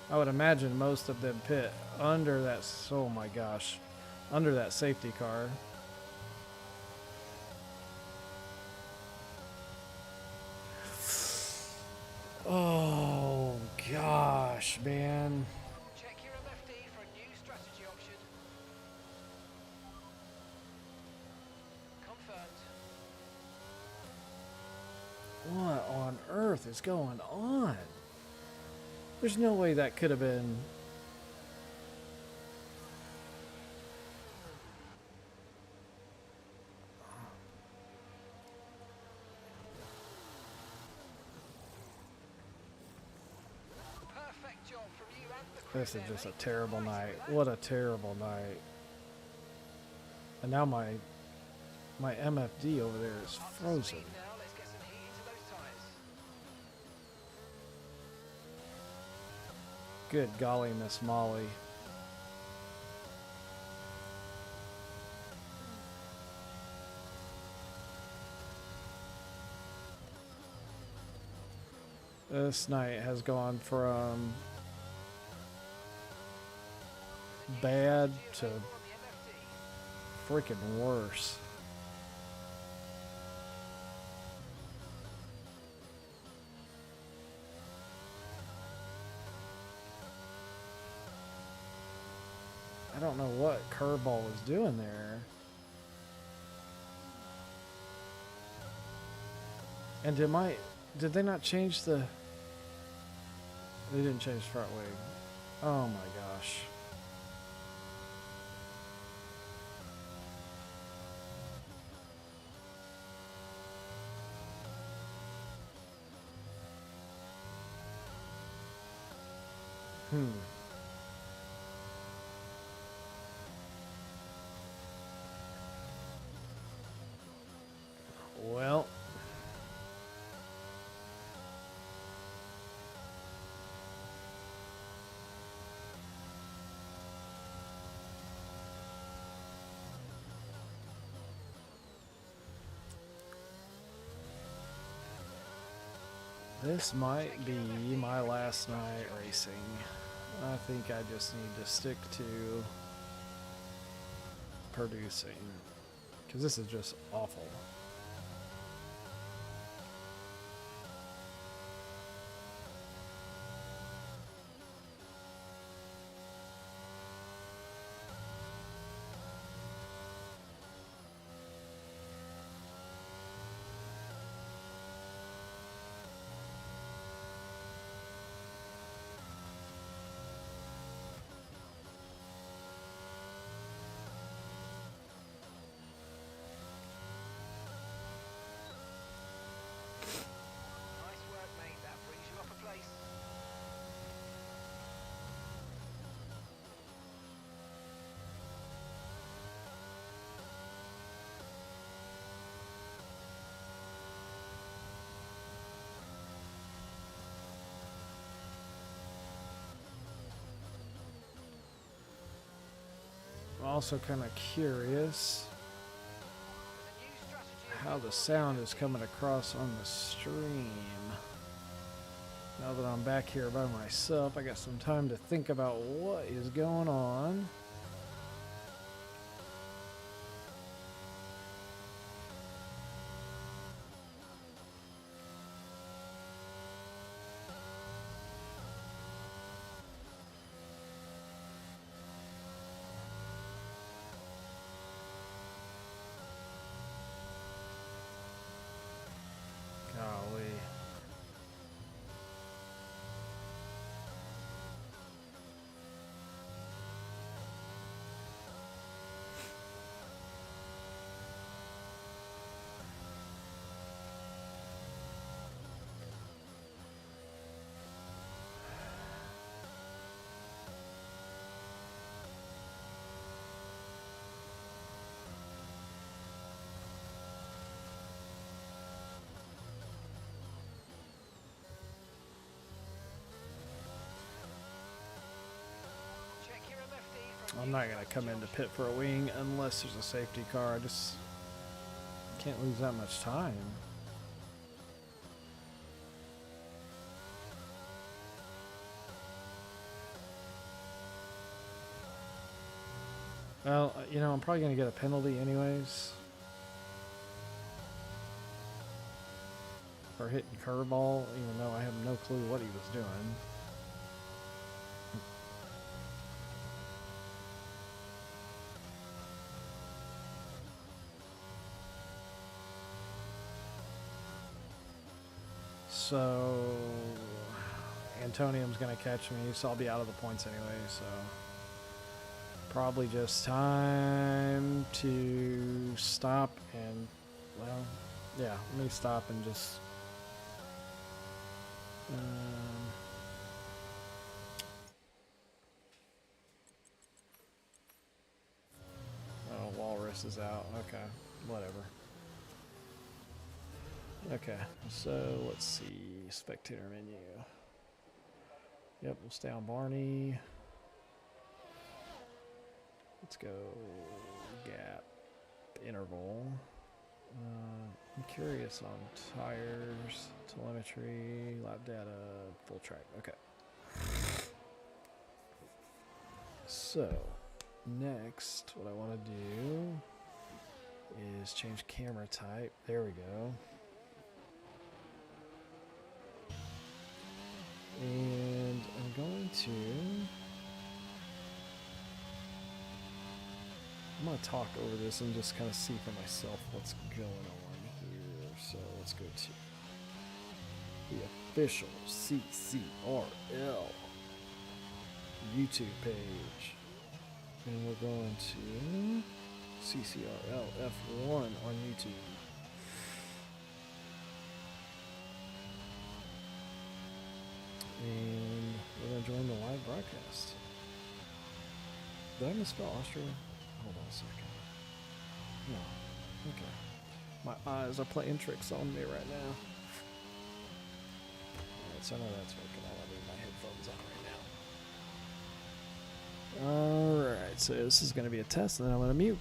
I would imagine most of them pit under that, oh my gosh, under that safety car. Oh gosh, man. Check your MFD for a new strategy option. Confirmed. What on earth is going on? There's no way that could have been. Perfect job from you and the crew This is there, just a mate. terrible Nice night. work. What a terrible night. And now my MFD over there is Up to frozen. speed now. Let's get some heat into those tires. Good golly, Miss Molly. This night has gone from bad to Available on the MFD. freaking worse. I don't know what Curveball was doing there. And did they not change the? They didn't change front wing. Oh my gosh. Well, this might be my last night racing. I think I just need to stick to producing, because this is just awful. Nice work, mate. That brings you up a place. I'm also kind of curious There's a new strategy. how the sound is coming across on the stream. Now that I'm back here by myself, I got some time to think about what is going on. Golly. Check your MFD from I'm not going to come into pit for a wing unless there's a safety car. I just can't lose that much time. Well, you know, I'm probably going to get a penalty anyways for hitting curveball, even though I have no clue what he was doing. So Antonium's going to catch me, so I'll be out of the points anyway, so probably just time to stop and, well, yeah, let me stop and just oh, Walrus is out. Okay, whatever. Okay, so let's see, spectator menu. Yep, we'll stay on Barney. Let's go gap interval. I'm curious on tires, telemetry, lap data, full track. Okay. So next, what I want to do is change camera type. There we go. And I'm going to talk over this and just kind of see for myself what's going on here. So let's go to the official CCRL YouTube page. And we're going to CCRL F1 on YouTube. And we're going to join the live broadcast. Did I misspell Austria? Hold on a second. No. Okay. My eyes are playing tricks on me right now. Alright, so I know that's working. I'll leave my headphones on right now. Alright, so this is going to be a test, and then I'm going to mute.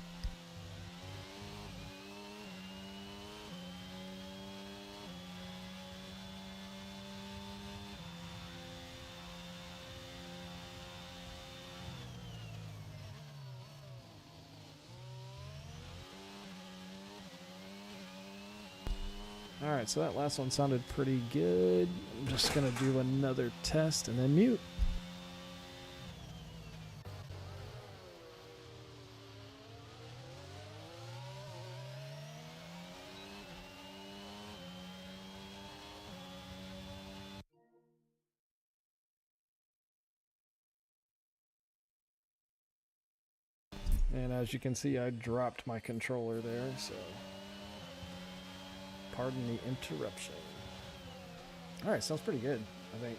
Alright, so that last one sounded pretty good. I'm just going to do another test and then mute. And as you can see, I dropped my controller there, so pardon the interruption. Alright, sounds pretty good, I think.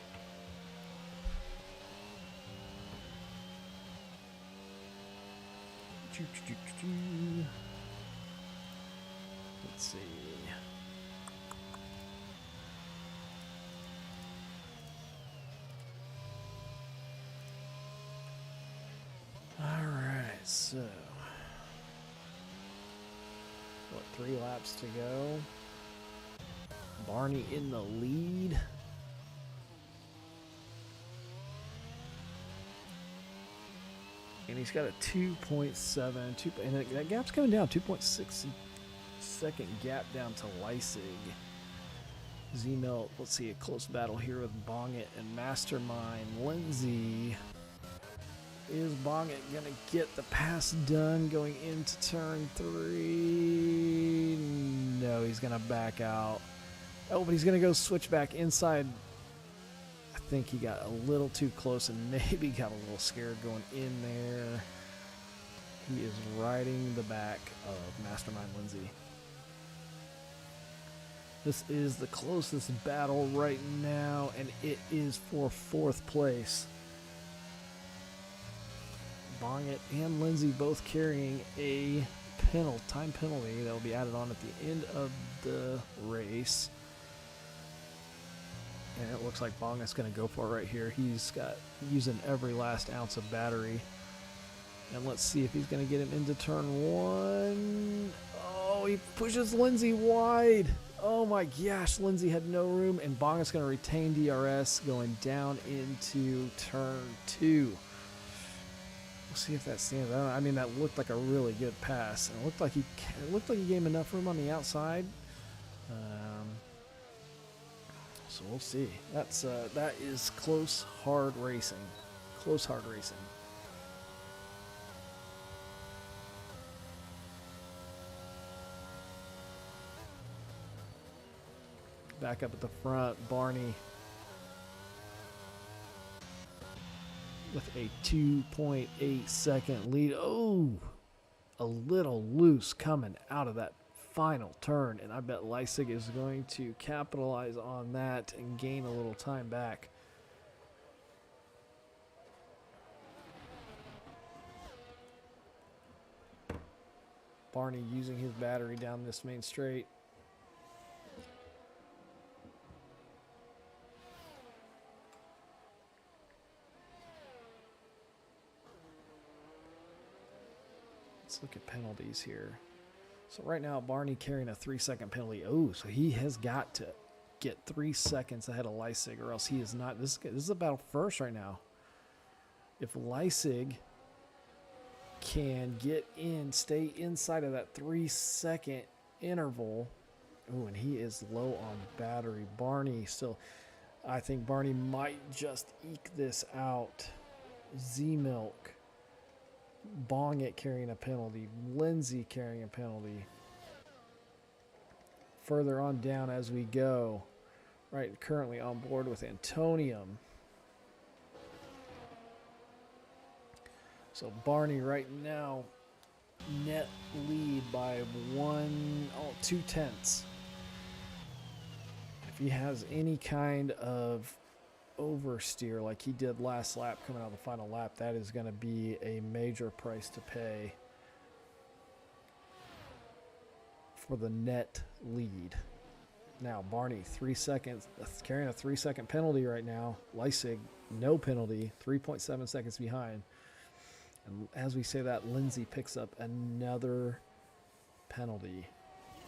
Let's see. Alright, so what, 3 laps to go? Barney in the lead. And he's got a 2.7, and that gap's coming down, 2.6 second gap down to Leipzig. Z-Melt, let's see, a close battle here with Bongit and Mastermind. Lindsay, is Bongit going to get the pass done going into turn 3? No, he's going to back out. Oh, but he's going to go switch back inside. I think he got a little too close and maybe got a little scared going in there. He is riding the back of Mastermind Lindsay. This is the closest battle right now, and it is for 4th place. Bongit and Lindsay both carrying a time penalty that will be added on at the end of the race. And it looks like Bongit's going to go for it right here. He's got using every last ounce of battery. And let's see if he's going to get him into turn 1. Oh, he pushes Lindsay wide. Oh my gosh, Lindsay had no room, and Bongit's going to retain DRS going down into turn 2. We'll see if that stands. I mean, that looked like a really good pass. And it looked like he gave him enough room on the outside. So we'll see. That is close, hard racing. Close, hard racing. Back up at the front, Barney with a 2.8 second lead. Oh, a little loose coming out of that final turn, and I bet Leipzig is going to capitalize on that and gain a little time back. Barney using his battery down this main straight. Let's look at penalties here. So right now, Barney carrying a 3-second penalty. Oh, so he has got to get 3 seconds ahead of Leipzig, or else he is not. This is about first right now. If Leipzig can get in, stay inside of that 3-second interval. Oh, and he is low on battery. Barney still, I think Barney might just eke this out. Z-Milk. Bongit carrying a penalty. Lindsay carrying a penalty. Further on down as we go, right currently on board with Antonium. So Barney right now net lead by 2/10. If he has any kind of oversteer like he did last lap coming out of the final lap, that is going to be a major price to pay for the net lead. Now Barney 3 seconds, carrying a 3-second penalty right now. Leisig no penalty, 3.7 seconds behind. And as we say that, Lindsay picks up another penalty,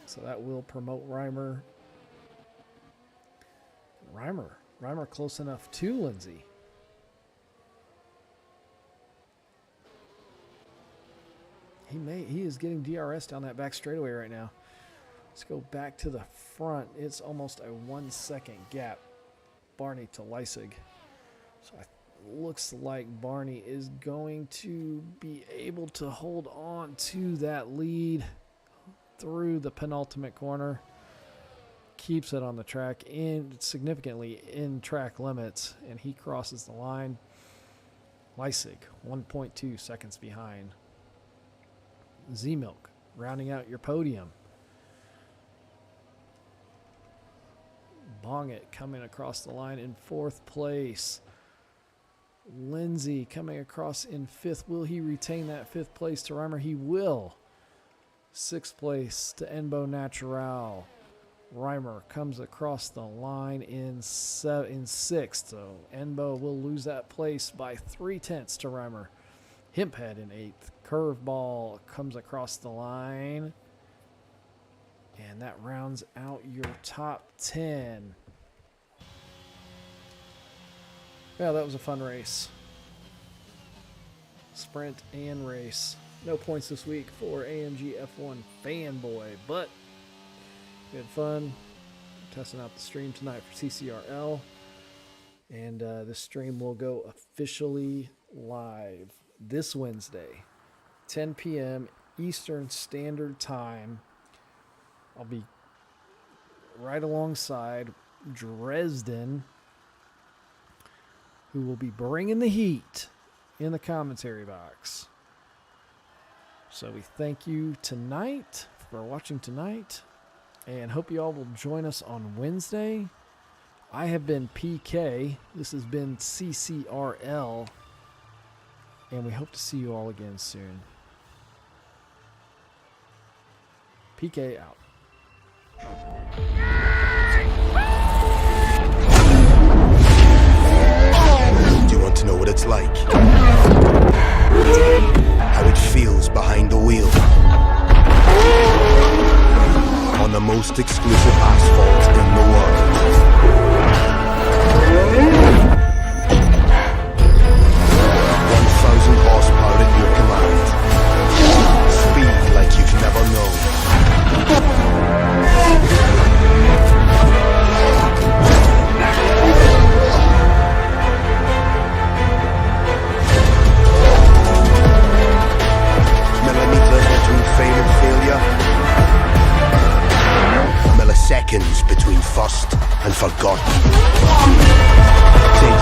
so that will promote Reimer close enough to Lindsay. He is getting DRS down that back straightaway right now. Let's go back to the front. It's almost a 1 second gap, Barney to Leisig. So it looks like Barney is going to be able to hold on to that lead through the penultimate corner. Keeps it on the track significantly in track limits, and he crosses the line. Leisig 1.2 seconds behind. Z-Milk rounding out your podium. Bongit coming across the line in 4th place. Lindsay coming across in 5th. Will he retain that 5th place to Reimer? He will. 6th place to Enbo Natural. Reimer comes across the line in 6th. So Enbo will lose that place by 3/10 to Reimer. Himphead in 8th. Curveball comes across the line. And that rounds out your top 10. Yeah, that was a fun race. Sprint and race. No points this week for AMG F1 Fanboy, but we had fun testing out the stream tonight for CCRL. And this stream will go officially live this Wednesday, 10 p.m. Eastern Standard Time. I'll be right alongside Dresden, who will be bringing the heat in the commentary box. So we thank you tonight for watching tonight, and hope you all will join us on Wednesday. I have been PK. This has been CCRL, and we hope to see you all again soon. PK out. Do you want to know what it's like? How it feels behind the wheel. On the most exclusive asphalt in the world. 1,000 horsepower at your command. Speed like you've never known. Millimeters between fame and failure. Milliseconds between first and forgotten. Change